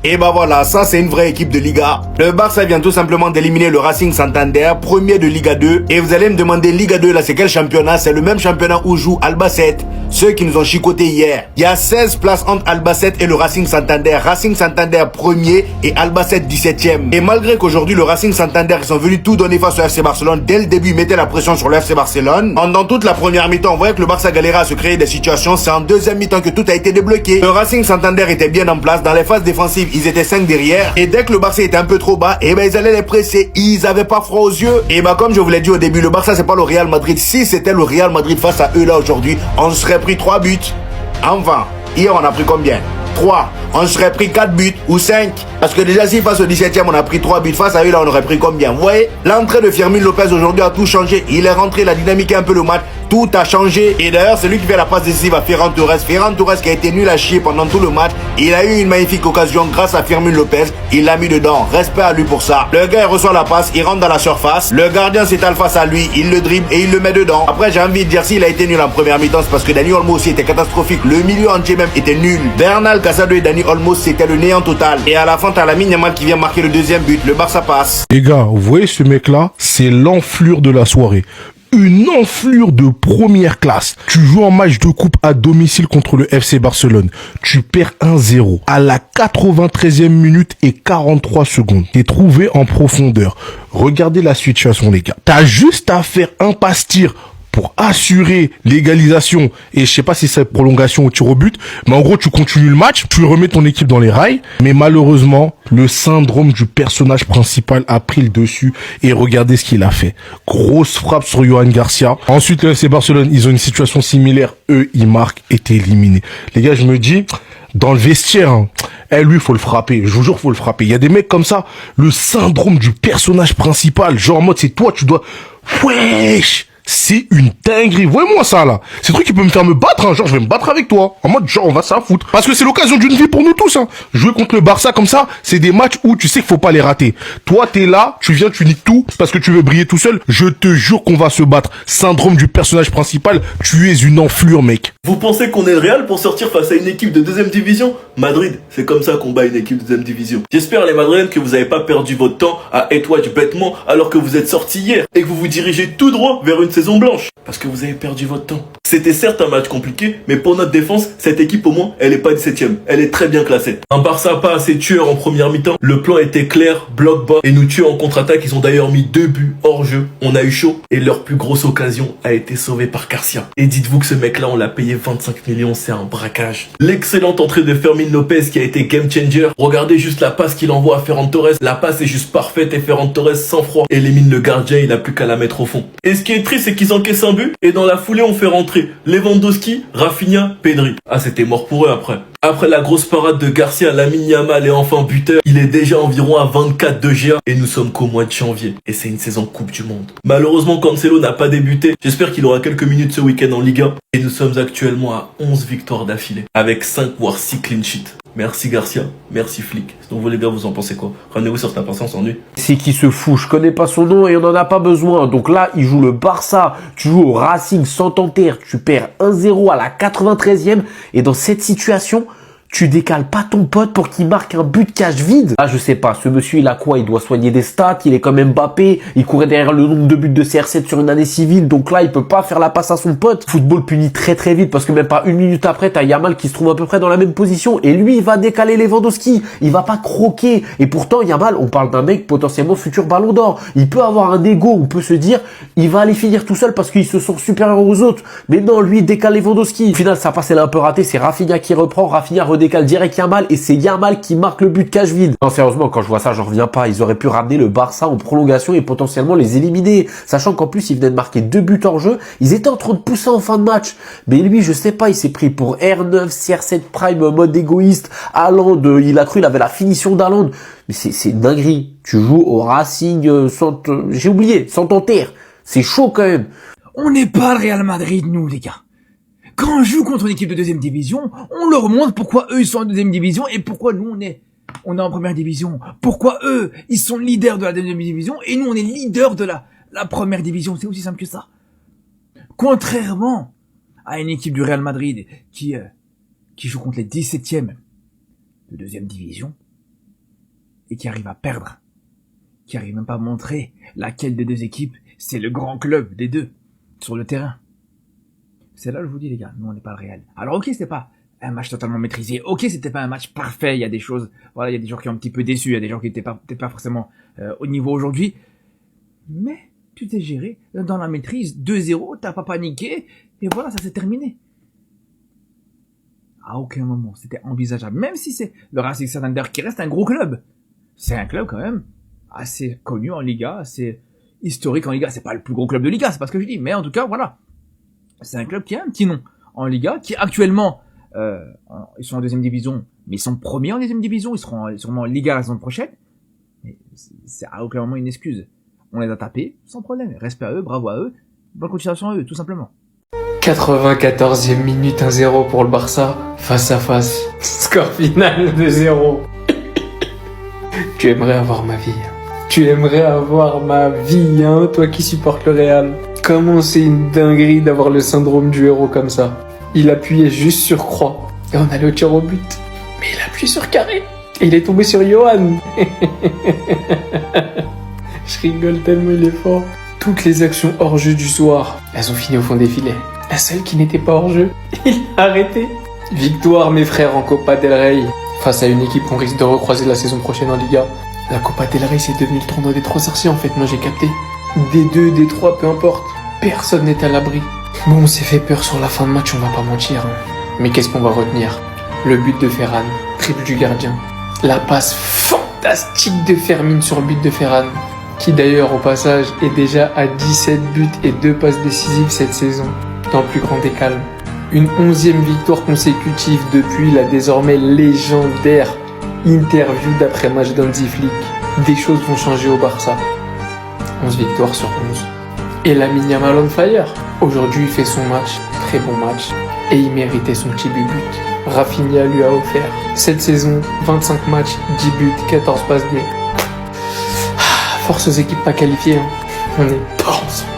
Et bah voilà, ça c'est une vraie équipe de Liga. Le Barça vient tout simplement d'éliminer le Racing Santander, premier de Liga 2. Et vous allez me demander, Liga 2 là c'est quel championnat? C'est le même championnat où joue Albacete, ceux qui nous ont chicoté hier. Il y a 16 places entre Albacete et le Racing Santander. Racing Santander premier et Albacete 17e. Et malgré qu'aujourd'hui le Racing Santander ils sont venus tout donner face au FC Barcelone, dès le début ils mettaient la pression sur le FC Barcelone. Pendant toute la première mi-temps, on voyait que le Barça galérait à se créer des situations. C'est en deuxième mi-temps que tout a été débloqué. Le Racing Santander était bien en place. Dans les phases défensives, ils étaient 5 derrière. Et dès que le Barça était un peu trop bas, et ben ils allaient les presser. Ils avaient pas froid aux yeux. Et ben comme je vous l'ai dit au début, le Barça c'est pas le Real Madrid. Si c'était le Real Madrid face à eux là aujourd'hui, on serait pris 3 buts. Enfin, hier on a pris combien? 3. On serait pris 4 buts ou 5. Parce que déjà si face au 17e on a pris 3 buts, face à eux là on aurait pris combien? Vous voyez, l'entrée de Fermín López aujourd'hui a tout changé. Il est rentré, il a dynamiqué un peu le match. Tout a changé. Et d'ailleurs c'est lui qui fait la passe décisive à Ferran Torres. Ferran Torres qui a été nul à chier pendant tout le match. Il a eu une magnifique occasion grâce à Fermín López. Il l'a mis dedans. Respect à lui pour ça. Le gars il reçoit la passe, il rentre dans la surface. Le gardien s'étale face à lui, il le dribble et il le met dedans. Après j'ai envie de dire s'il a été nul en première mi-temps, c'est parce que Dani Olmo aussi était catastrophique. Le milieu entier même était nul. Bernal, Casado et Dani Olmo c'était le néant total. Et à la fin t'as Lamine Yamal qui vient marquer le deuxième but. Le Barça passe. Les gars, vous voyez ce mec là, c'est l'enflure de la soirée. Une enflure de première classe. Tu joues en match de coupe à domicile contre le FC Barcelone. Tu perds 1-0 à la 93e minute et 43 secondes. T'es trouvé en profondeur. Regardez la situation, les gars. T'as juste à faire un passe-tir pour assurer l'égalisation, et je sais pas si c'est prolongation ou tir au but, mais en gros tu continues le match, tu remets ton équipe dans les rails, mais malheureusement le syndrome du personnage principal a pris le dessus, et regardez ce qu'il a fait. Grosse frappe sur Johan Garcia. Ensuite le FC Barcelone, ils ont une situation similaire, eux ils marquent et t'es éliminé. Les gars, je me dis, dans le vestiaire, hein, lui, faut le frapper. Je vous jure, faut le frapper. Il y a des mecs comme ça, le syndrome du personnage principal, genre en mode c'est toi, tu dois, wesh, c'est une dinguerie. Voyez-moi ça, là. C'est truc qui peut me faire me battre, hein. Genre, je vais me battre avec toi. En mode, genre, on va s'en foutre. Parce que c'est l'occasion d'une vie pour nous tous, hein. Jouer contre le Barça comme ça, c'est des matchs où tu sais qu'il faut pas les rater. Toi, t'es là, tu viens, tu niques tout parce que tu veux briller tout seul. Je te jure qu'on va se battre. Syndrome du personnage principal, tu es une enflure, mec. Vous pensez qu'on est le Real pour sortir face à une équipe de deuxième division? Madrid, c'est comme ça qu'on bat une équipe de deuxième division. J'espère, les Madrilènes, que vous avez pas perdu votre temps à étoiler bêtement alors que vous êtes sortis hier et que vous vous dirigez tout droit vers une saison blanche. Parce que vous avez perdu votre temps. C'était certes un match compliqué, mais pour notre défense, cette équipe au moins, elle est pas 17ème. Elle est très bien classée. Un Barça pas assez tueur en première mi-temps. Le plan était clair, bloc bas et nous tuer en contre-attaque. Ils ont d'ailleurs mis 2 buts hors jeu. On a eu chaud et leur plus grosse occasion a été sauvée par Garcia. Et dites-vous que ce mec-là, on l'a payé 25 millions, c'est un braquage. L'excellente entrée de Fermín López qui a été game changer. Regardez juste la passe qu'il envoie à Ferran Torres. La passe est juste parfaite et Ferran Torres sans froid élimine le gardien, il a plus qu'à la mettre au fond. Et ce qui est triste, c'est qu'ils encaissent un but et dans la foulée, on fait rentrer Lewandowski, Rafinha, Pedri. Ah, c'était mort pour eux après. Après la grosse parade de Garcia, Lamine Yamal est enfin buteur. Il est déjà environ à 24 de GA et nous sommes qu'au mois de janvier. Et c'est une saison Coupe du Monde. Malheureusement, Cancelo n'a pas débuté. J'espère qu'il aura quelques minutes ce week-end en Ligue 1. Et nous sommes actuellement à 11 victoires d'affilée. Avec 5 voire 6 clean sheets. Merci Garcia, merci Flick. Donc vous les gars, vous en pensez quoi? Rendez-vous sur Snap, on s'ennuie. C'est qui se fout, je connais pas son nom et on en a pas besoin. Donc là, il joue le Barça, tu joues au Racing Santander, tu perds 1-0 à la 93e et dans cette situation, tu décales pas ton pote pour qu'il marque un but cage vide. Ah, je sais pas, ce monsieur, il a quoi? Il doit soigner des stats, il est quand même Mbappé, il courait derrière le nombre de buts de CR7 sur une année civile, donc là, il peut pas faire la passe à son pote. Football punit très très vite, parce que même pas une minute après, t'as Yamal qui se trouve à peu près dans la même position, et lui, il va décaler Lewandowski, il va pas croquer. Et pourtant, Yamal, on parle d'un mec potentiellement futur ballon d'or. Il peut avoir un ego, on peut se dire, il va aller finir tout seul parce qu'il se sent supérieur aux autres. Mais non, lui, il décale Lewandowski. Au final, sa passe, elle est un peu ratée, c'est Rafinha qui reprend, Rafinha redécale direct Yamal et c'est Yamal qui marque le but cage vide. Non, sérieusement, quand je vois ça, j'en reviens pas. Ils auraient pu ramener le Barça en prolongation et potentiellement les éliminer. Sachant qu'en plus, ils venaient de marquer 2 buts hors jeu. Ils étaient en train de pousser en fin de match. Mais lui, je sais pas, il s'est pris pour R9, CR7 Prime, mode égoïste. Haaland, il a cru, il avait la finition d'Haaland. Mais c'est une dinguerie. Tu joues au Racing, j'ai oublié, Santander. C'est chaud quand même. On n'est pas le Real Madrid, nous, les gars. Quand on joue contre une équipe de deuxième division, on leur montre pourquoi eux ils sont en deuxième division et pourquoi nous on est en première division. Pourquoi eux ils sont leaders de la deuxième division et nous on est leaders de la première division. C'est aussi simple que ça. Contrairement à une équipe du Real Madrid qui joue contre les 17e de deuxième division, et qui arrive à perdre, qui arrive même pas à montrer laquelle des deux équipes, c'est le grand club des deux, sur le terrain. C'est là que je vous dis, les gars, nous on n'est pas le Real. Alors ok, c'était pas un match totalement maîtrisé, ok, c'était pas un match parfait, il y a des choses, voilà, il y a des joueurs qui ont un petit peu déçu, il y a des joueurs qui étaient peut-être pas forcément au niveau aujourd'hui, mais tu t'es géré dans la maîtrise, 2-0, t'as pas paniqué, et voilà, ça s'est terminé. À aucun moment, c'était envisageable, même si c'est le Racing Santander qui reste un gros club. C'est un club quand même assez connu en Liga, assez historique en Liga, c'est pas le plus gros club de Liga, c'est pas ce que je dis, mais en tout cas, voilà. C'est un club qui a un petit nom en Liga, qui actuellement, ils sont en deuxième division, mais ils sont premiers en deuxième division, ils seront sûrement en Liga la saison prochaine. Mais c'est à aucun moment une excuse. On les a tapés, sans problème. Respect à eux, bravo à eux, bonne continuation à eux, tout simplement. 94e minute 1-0 pour le Barça, face à face. Score final de 0. Tu aimerais avoir ma vie. Tu aimerais avoir ma vie, hein, toi qui supportes le Real. Comment c'est une dinguerie d'avoir le syndrome du héros comme ça. Il appuyait juste sur croix et on allait au tir au but. Mais il appuie sur carré et il est tombé sur Johan. Je rigole tellement il est fort. Toutes les actions hors jeu du soir, elles ont fini au fond des filets. La seule qui n'était pas hors jeu, il a arrêté. Victoire mes frères en Copa del Rey. Face à une équipe qu'on risque de recroiser la saison prochaine en Liga. La Copa del Rey c'est devenu le tournoi des 3 sorciers en fait, moi j'ai capté. Des 2, des 3, peu importe. Personne n'est à l'abri. Bon, on s'est fait peur sur la fin de match, on va pas mentir. Hein. Mais qu'est-ce qu'on va retenir? Le but de Ferran, triple du gardien. La passe fantastique de Fermin sur le but de Ferran. Qui d'ailleurs, au passage, est déjà à 17 buts et 2 passes décisives cette saison. Dans le plus grand des calmes. Une 11e victoire consécutive depuis la désormais légendaire interview d'après-match d'Hansi Flick. Des choses vont changer au Barça. 11 victoires sur 11. Et Lamine Yamal on fire. Aujourd'hui, il fait son match, très bon match, et il méritait son petit but. Rafinha lui a offert cette saison 25 matchs, 10 buts, 14 passes D. Force aux équipes pas qualifiées, hein. On est pas ensemble.